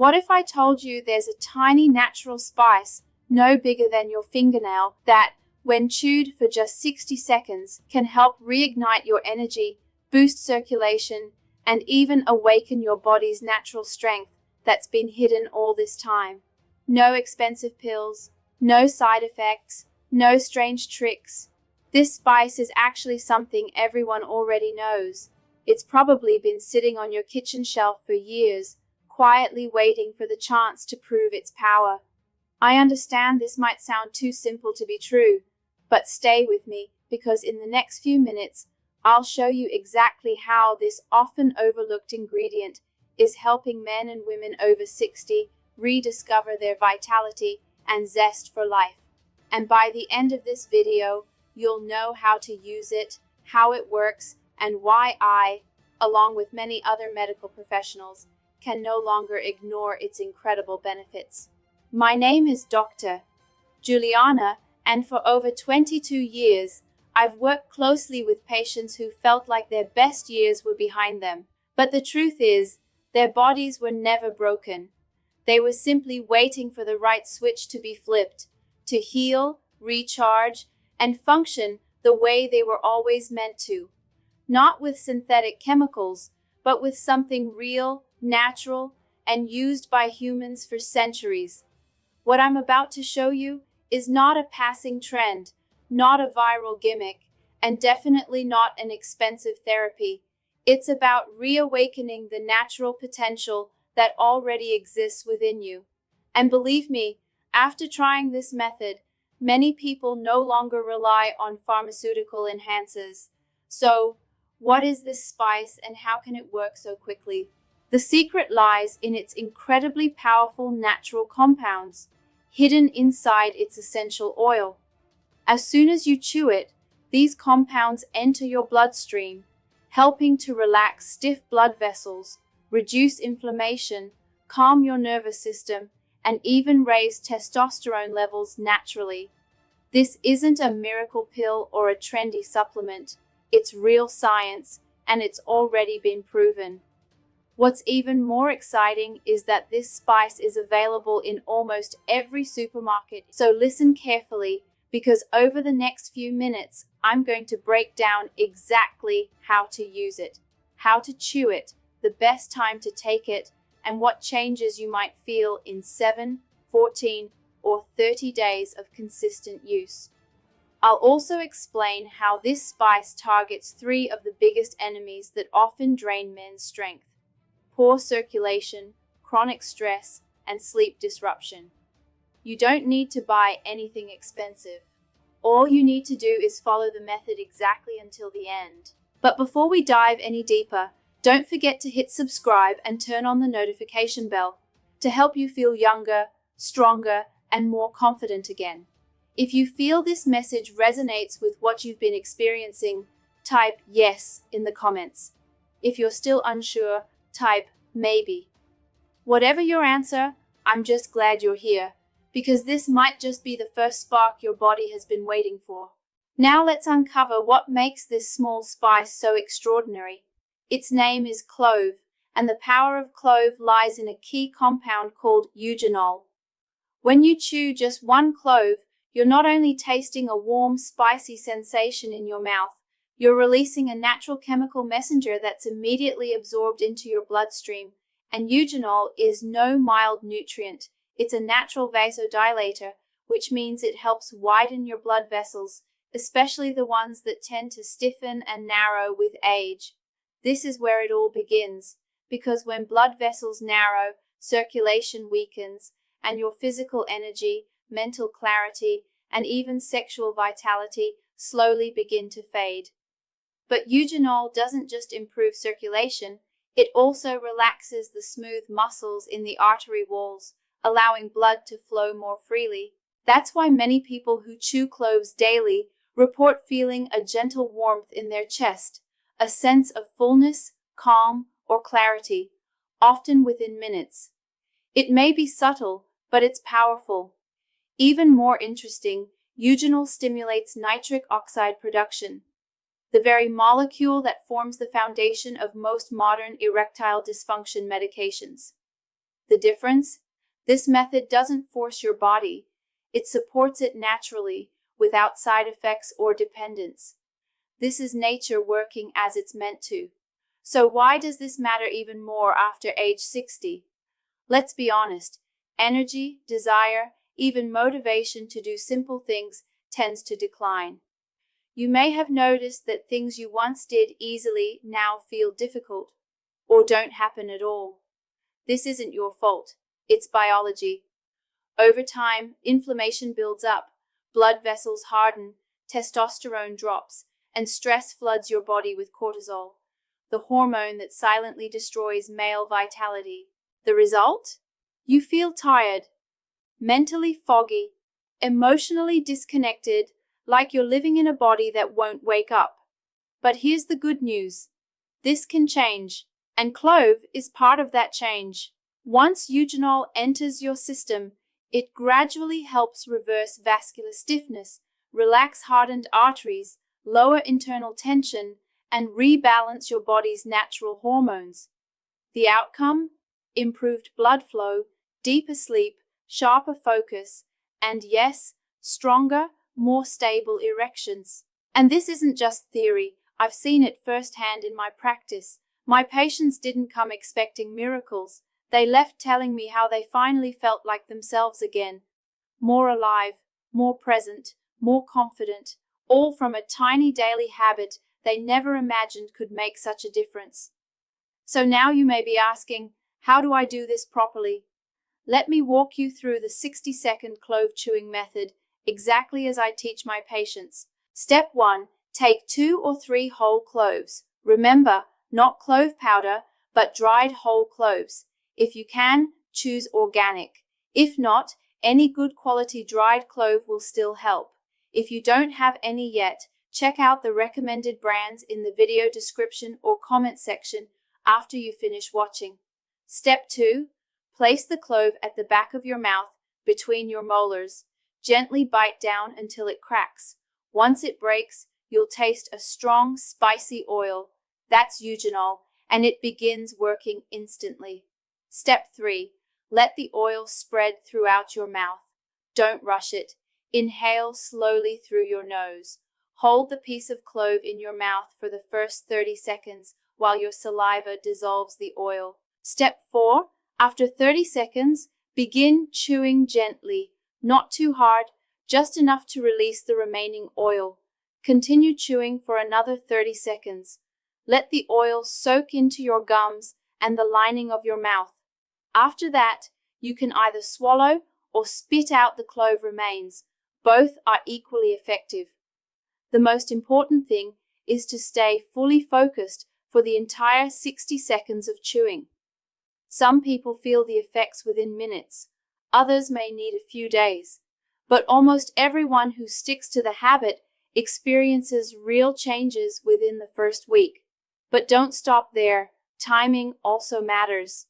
What if I told you there's a tiny natural spice, no bigger than your fingernail, that, when chewed for just 60 seconds, can help reignite your energy, boost circulation, and even awaken your body's natural strength that's been hidden all this time? No expensive pills, no side effects, no strange tricks. This spice is actually something everyone already knows. It's probably been sitting on your kitchen shelf for years, quietly waiting for the chance to prove its power. I understand this might sound too simple to be true, but stay with me, because in the next few minutes, I'll show you exactly how this often overlooked ingredient is helping men and women over 60 rediscover their vitality and zest for life. And by the end of this video, you'll know how to use it, how it works, and why I, along with many other medical professionals, can no longer ignore its incredible benefits. My name is Dr. Juliana, and for over 22 years, I've worked closely with patients who felt like their best years were behind them. But the truth is, their bodies were never broken. They were simply waiting for the right switch to be flipped, to heal, recharge, and function the way they were always meant to. Not with synthetic chemicals, but with something real, natural, and used by humans for centuries. What I'm about to show you is not a passing trend, not a viral gimmick, and definitely not an expensive therapy. It's about reawakening the natural potential that already exists within you. And believe me, after trying this method, many people no longer rely on pharmaceutical enhancers. So, what is this spice and how can it work so quickly? The secret lies in its incredibly powerful natural compounds, hidden inside its essential oil. As soon as you chew it, these compounds enter your bloodstream, helping to relax stiff blood vessels, reduce inflammation, calm your nervous system, and even raise testosterone levels naturally. This isn't a miracle pill or a trendy supplement. It's real science, and it's already been proven. What's even more exciting is that this spice is available in almost every supermarket. So listen carefully, because over the next few minutes, I'm going to break down exactly how to use it, how to chew it, the best time to take it, and what changes you might feel in 7, 14, or 30 days of consistent use. I'll also explain how this spice targets 3 of the biggest enemies that often drain men's strength: poor circulation, chronic stress, and sleep disruption. You don't need to buy anything expensive. All you need to do is follow the method exactly until the end. But before we dive any deeper, don't forget to hit subscribe and turn on the notification bell to help you feel younger, stronger, and more confident again. If you feel this message resonates with what you've been experiencing, type yes in the comments. If you're still unsure, type maybe. Whatever your answer, I'm just glad you're here, because this might just be the first spark your body has been waiting for. Now let's uncover what makes this small spice so extraordinary. Its name is clove, and the power of clove lies in a key compound called eugenol. When you chew just one clove, you're not only tasting a warm, spicy sensation in your mouth, you're releasing a natural chemical messenger that's immediately absorbed into your bloodstream. And eugenol is no mild nutrient. It's a natural vasodilator, which means it helps widen your blood vessels, especially the ones that tend to stiffen and narrow with age. This is where it all begins, because when blood vessels narrow, circulation weakens, and your physical energy, mental clarity, and even sexual vitality slowly begin to fade. But eugenol doesn't just improve circulation, it also relaxes the smooth muscles in the artery walls, allowing blood to flow more freely. That's why many people who chew cloves daily report feeling a gentle warmth in their chest, a sense of fullness, calm, or clarity, often within minutes. It may be subtle, but it's powerful. Even more interesting, eugenol stimulates nitric oxide production, the very molecule that forms the foundation of most modern erectile dysfunction medications. The difference? This method doesn't force your body. It supports it naturally, without side effects or dependence. This is nature working as it's meant to. So why does this matter even more after age 60? Let's be honest. Energy, desire, even motivation to do simple things tends to decline. You may have noticed that things you once did easily now feel difficult, or don't happen at all. This isn't your fault. It's biology. Over time, inflammation builds up, blood vessels harden, testosterone drops, and stress floods your body with cortisol, the hormone that silently destroys male vitality. The result? You feel tired, mentally foggy, emotionally disconnected, like you're living in a body that won't wake up. But here's the good news. This can change, and clove is part of that change. Once eugenol enters your system, it gradually helps reverse vascular stiffness, relax hardened arteries, lower internal tension, and rebalance your body's natural hormones. The outcome? Improved blood flow, deeper sleep, sharper focus, and yes, stronger, more stable erections. And this isn't just theory. I've seen it firsthand in my practice. My patients didn't come expecting miracles. They left telling me how they finally felt like themselves again. More alive, more present, more confident, all from a tiny daily habit they never imagined could make such a difference. So now you may be asking, how do I do this properly? Let me walk you through the 60-second clove chewing method, exactly as I teach my patients. Step 1. Take 2 or 3 whole cloves. Remember, not clove powder, but dried whole cloves. If you can, choose organic. If not, any good quality dried clove will still help. If you don't have any yet, check out the recommended brands in the video description or comment section after you finish watching. Step 2. Place the clove at the back of your mouth, between your molars. Gently bite down until it cracks. Once it breaks, you'll taste a strong, spicy oil. That's eugenol, and it begins working instantly. Step 3. Let the oil spread throughout your mouth. Don't rush it. Inhale slowly through your nose. Hold the piece of clove in your mouth for the first 30 seconds while your saliva dissolves the oil. Step 4. After 30 seconds, begin chewing gently. Not too hard, just enough to release the remaining oil. Continue chewing for another 30 seconds. Let the oil soak into your gums and the lining of your mouth. After that, you can either swallow or spit out the clove remains. Both are equally effective. The most important thing is to stay fully focused for the entire 60 seconds of chewing. Some people feel the effects within minutes. Others may need a few days. But almost everyone who sticks to the habit experiences real changes within the first week. But don't stop there. Timing also matters.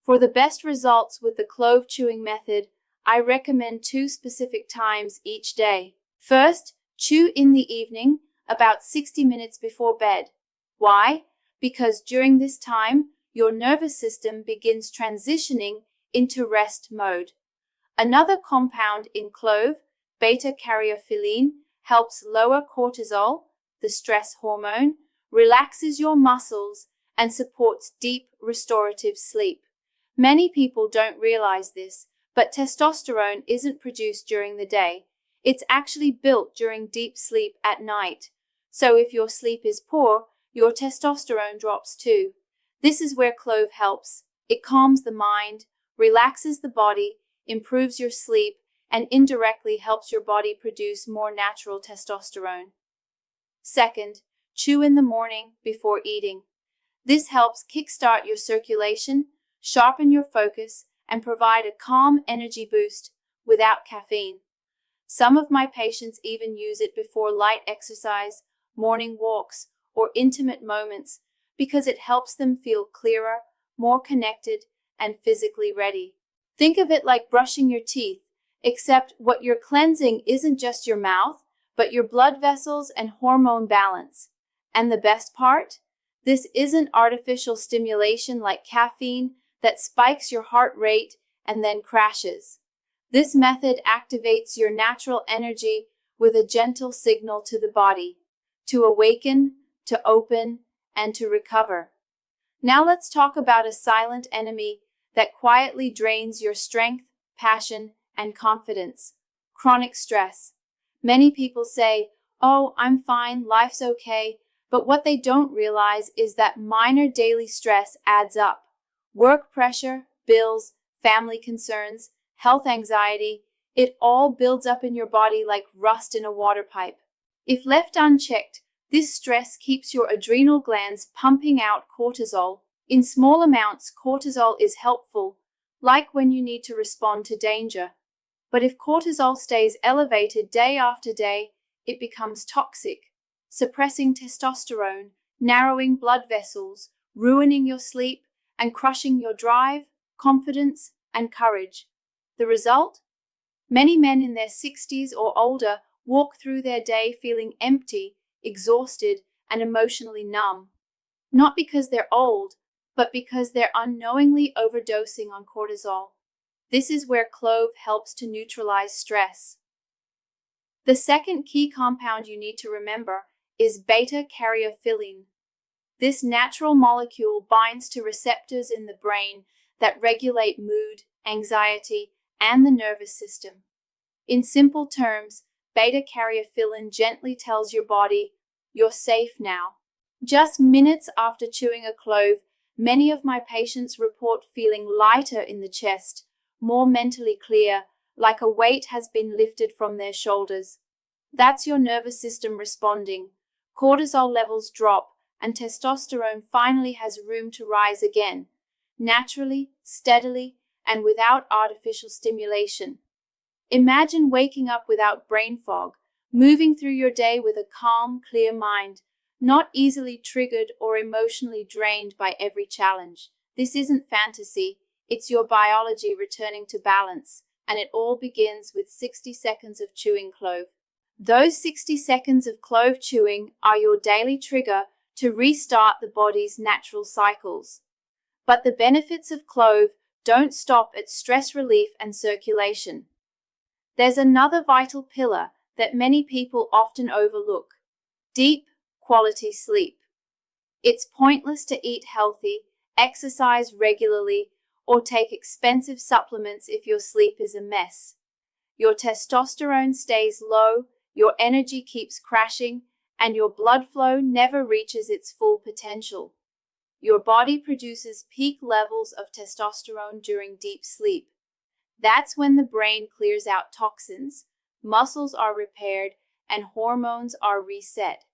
For the best results with the clove chewing method, I recommend 2 specific times each day. First, chew in the evening, about 60 minutes before bed. Why? Because during this time, your nervous system begins transitioning into rest mode. Another compound in clove, beta-caryophyllene, helps lower cortisol, the stress hormone, relaxes your muscles, and supports deep restorative sleep. Many people don't realize this, but testosterone isn't produced during the day. It's actually built during deep sleep at night. So if your sleep is poor, your testosterone drops too. This is where clove helps. It calms the mind, relaxes the body, improves your sleep, and indirectly helps your body produce more natural testosterone. Second, chew in the morning before eating. This helps kickstart your circulation, sharpen your focus, and provide a calm energy boost without caffeine. Some of my patients even use it before light exercise, morning walks, or intimate moments because it helps them feel clearer, more connected, and physically ready. Think of it like brushing your teeth, except what you're cleansing isn't just your mouth, but your blood vessels and hormone balance. And the best part? This isn't artificial stimulation like caffeine that spikes your heart rate and then crashes. This method activates your natural energy with a gentle signal to the body to awaken, to open, and to recover. Now let's talk about a silent enemy that quietly drains your strength, passion, and confidence: chronic stress. Many people say, "Oh, I'm fine, life's okay," but what they don't realize is that minor daily stress adds up. Work pressure, bills, family concerns, health anxiety, it all builds up in your body like rust in a water pipe. If left unchecked, this stress keeps your adrenal glands pumping out cortisol. In small amounts, cortisol is helpful, like when you need to respond to danger. But if cortisol stays elevated day after day, it becomes toxic, suppressing testosterone, narrowing blood vessels, ruining your sleep, and crushing your drive, confidence, and courage. The result? Many men in their 60s or older walk through their day feeling empty, exhausted, and emotionally numb. Not because they're old, but because they're unknowingly overdosing on cortisol. This is where clove helps to neutralize stress. The second key compound you need to remember is beta-caryophyllene. This natural molecule binds to receptors in the brain that regulate mood, anxiety, and the nervous system. In simple terms, beta-caryophyllene gently tells your body, "You're safe now." Just minutes after chewing a clove, many of my patients report feeling lighter in the chest, more mentally clear, like a weight has been lifted from their shoulders. That's your nervous system responding. Cortisol levels drop, and testosterone finally has room to rise again, naturally, steadily, and without artificial stimulation. Imagine waking up without brain fog, moving through your day with a calm, clear mind, not easily triggered or emotionally drained by every challenge. This isn't fantasy, it's your biology returning to balance, and it all begins with 60 seconds of chewing clove. Those 60 seconds of clove chewing are your daily trigger to restart the body's natural cycles. But the benefits of clove don't stop at stress relief and circulation. There's another vital pillar that many people often overlook: deep, quality sleep. It's pointless to eat healthy, exercise regularly, or take expensive supplements if your sleep is a mess. Your testosterone stays low, your energy keeps crashing, and your blood flow never reaches its full potential. Your body produces peak levels of testosterone during deep sleep. That's when the brain clears out toxins, muscles are repaired, and hormones are reset.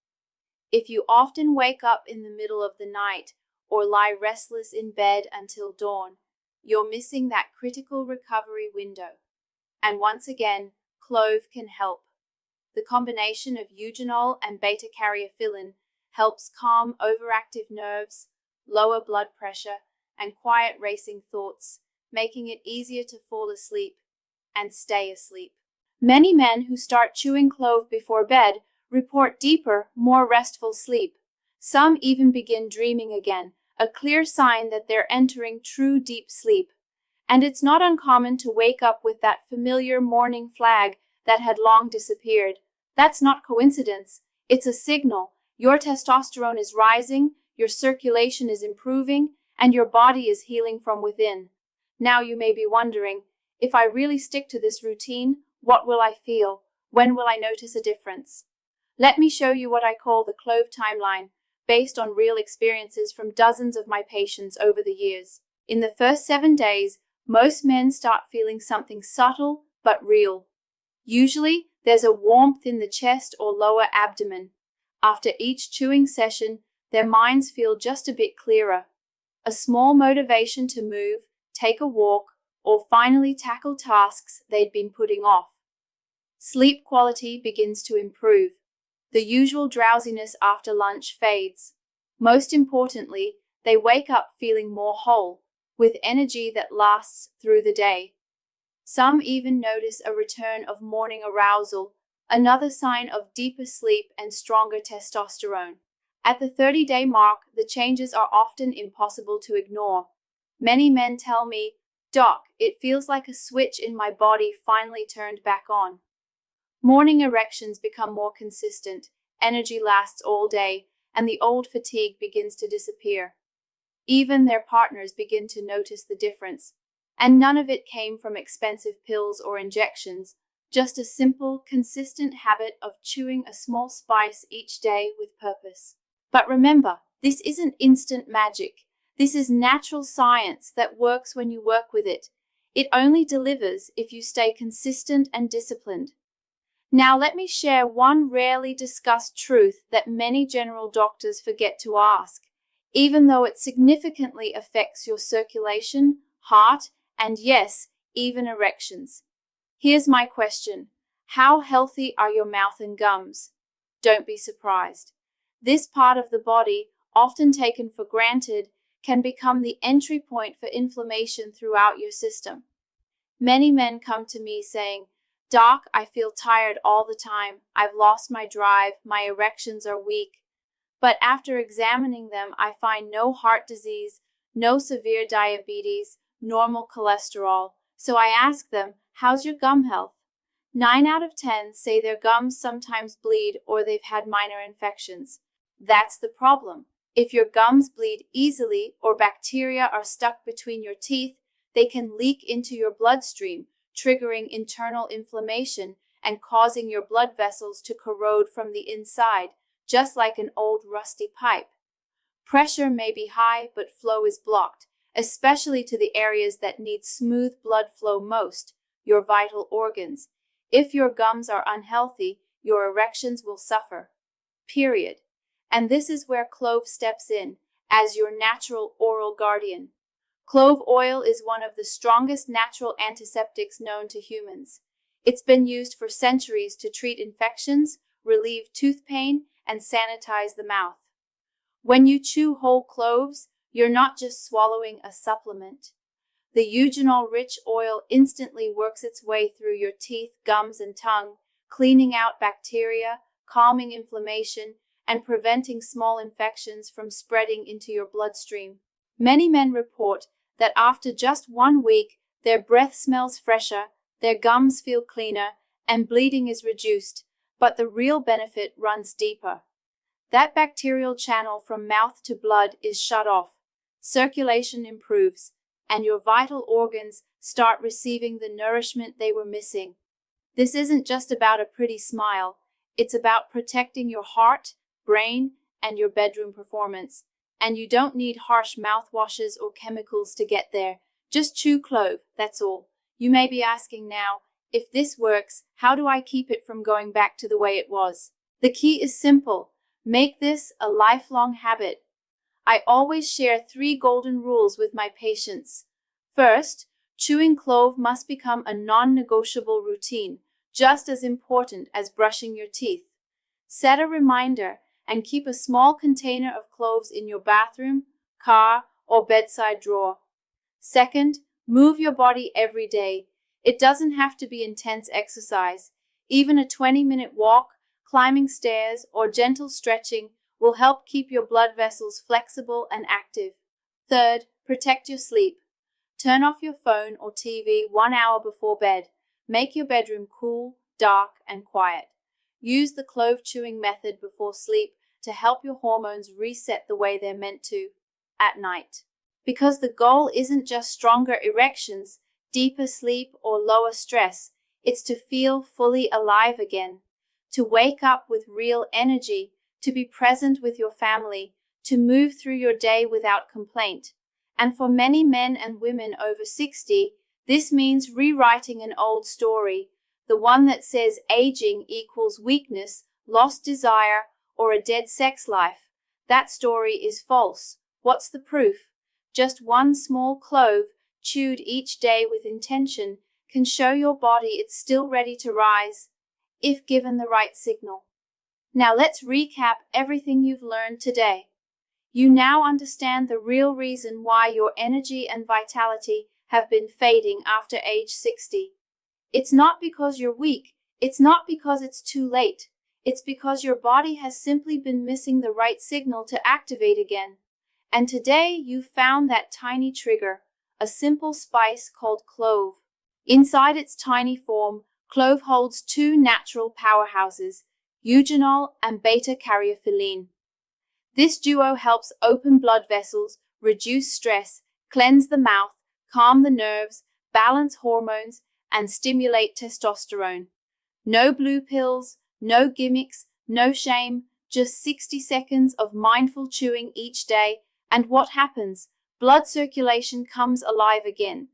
If you often wake up in the middle of the night or lie restless in bed until dawn, you're missing that critical recovery window. And once again, clove can help. The combination of eugenol and beta-caryophyllene helps calm overactive nerves, lower blood pressure, and quiet racing thoughts, making it easier to fall asleep and stay asleep. Many men who start chewing clove before bed report deeper, more restful sleep. Some even begin dreaming again, a clear sign that they're entering true deep sleep. And it's not uncommon to wake up with that familiar morning flag that had long disappeared. That's not coincidence. It's a signal. Your testosterone is rising, your circulation is improving, and your body is healing from within. Now you may be wondering, if I really stick to this routine, what will I feel? When will I notice a difference? Let me show you what I call the clove timeline, based on real experiences from dozens of my patients over the years. In the first 7 days, most men start feeling something subtle but real. Usually, there's a warmth in the chest or lower abdomen. After each chewing session, their minds feel just a bit clearer. A small motivation to move, take a walk, or finally tackle tasks they'd been putting off. Sleep quality begins to improve. The usual drowsiness after lunch fades. Most importantly, they wake up feeling more whole, with energy that lasts through the day. Some even notice a return of morning arousal, another sign of deeper sleep and stronger testosterone. At the 30-day mark, the changes are often impossible to ignore. Many men tell me, "Doc, it feels like a switch in my body finally turned back on." Morning erections become more consistent, energy lasts all day, and the old fatigue begins to disappear. Even their partners begin to notice the difference. And none of it came from expensive pills or injections, just a simple, consistent habit of chewing a small spice each day with purpose. But remember, this isn't instant magic. This is natural science that works when you work with it. It only delivers if you stay consistent and disciplined. Now let me share one rarely discussed truth that many general doctors forget to ask, even though it significantly affects your circulation, heart, and yes, even erections. Here's my question. How healthy are your mouth and gums? Don't be surprised. This part of the body, often taken for granted, can become the entry point for inflammation throughout your system. Many men come to me saying, "Doc, I feel tired all the time. I've lost my drive. My erections are weak." But after examining them, I find no heart disease, no severe diabetes, normal cholesterol. So I ask them, "How's your gum health?" 9 out of 10 say their gums sometimes bleed or they've had minor infections. That's the problem. If your gums bleed easily or bacteria are stuck between your teeth, they can leak into your bloodstream, triggering internal inflammation and causing your blood vessels to corrode from the inside, just like an old rusty pipe. Pressure may be high, but flow is blocked, especially to the areas that need smooth blood flow most, your vital organs. If your gums are unhealthy, your erections will suffer. Period. And this is where clove steps in, as your natural oral guardian. Clove oil is one of the strongest natural antiseptics known to humans. It's been used for centuries to treat infections, relieve tooth pain, and sanitize the mouth. When you chew whole cloves, you're not just swallowing a supplement. The eugenol-rich oil instantly works its way through your teeth, gums, and tongue, cleaning out bacteria, calming inflammation, and preventing small infections from spreading into your bloodstream. Many men report that after just 1 week, their breath smells fresher, their gums feel cleaner, and bleeding is reduced, but the real benefit runs deeper. That bacterial channel from mouth to blood is shut off, circulation improves, and your vital organs start receiving the nourishment they were missing. This isn't just about a pretty smile, it's about protecting your heart, brain, and your bedroom performance. And you don't need harsh mouthwashes or chemicals to get there. Just chew clove, that's all. You may be asking now, if this works, how do I keep it from going back to the way it was? The key is simple. Make this a lifelong habit. I always share 3 golden rules with my patients. First, chewing clove must become a non-negotiable routine, just as important as brushing your teeth. Set a reminder and keep a small container of cloves in your bathroom, car, or bedside drawer. Second, move your body every day. It doesn't have to be intense exercise. Even a 20-minute walk, climbing stairs, or gentle stretching will help keep your blood vessels flexible and active. Third, protect your sleep. Turn off your phone or TV 1 hour before bed. Make your bedroom cool, dark, and quiet. Use the clove chewing method before sleep to help your hormones reset the way they're meant to at night. Because the goal isn't just stronger erections, deeper sleep, or lower stress, it's to feel fully alive again, to wake up with real energy, to be present with your family, to move through your day without complaint. And for many men and women over 60, this means rewriting an old story, the one that says aging equals weakness, lost desire, or a dead sex life. That story is false. What's the proof? Just 1 small clove, chewed each day with intention, can show your body it's still ready to rise, if given the right signal. Now let's recap everything you've learned today. You now understand the real reason why your energy and vitality have been fading after age 60. It's not because you're weak. It's not because it's too late. It's because your body has simply been missing the right signal to activate again. And today you found that tiny trigger, a simple spice called clove. Inside its tiny form, clove holds two natural powerhouses, eugenol and beta-caryophyllene. This duo helps open blood vessels, reduce stress, cleanse the mouth, calm the nerves, balance hormones, and stimulate testosterone. No blue pills, no gimmicks, no shame, just 60 seconds of mindful chewing each day, and what happens? Blood circulation comes alive again.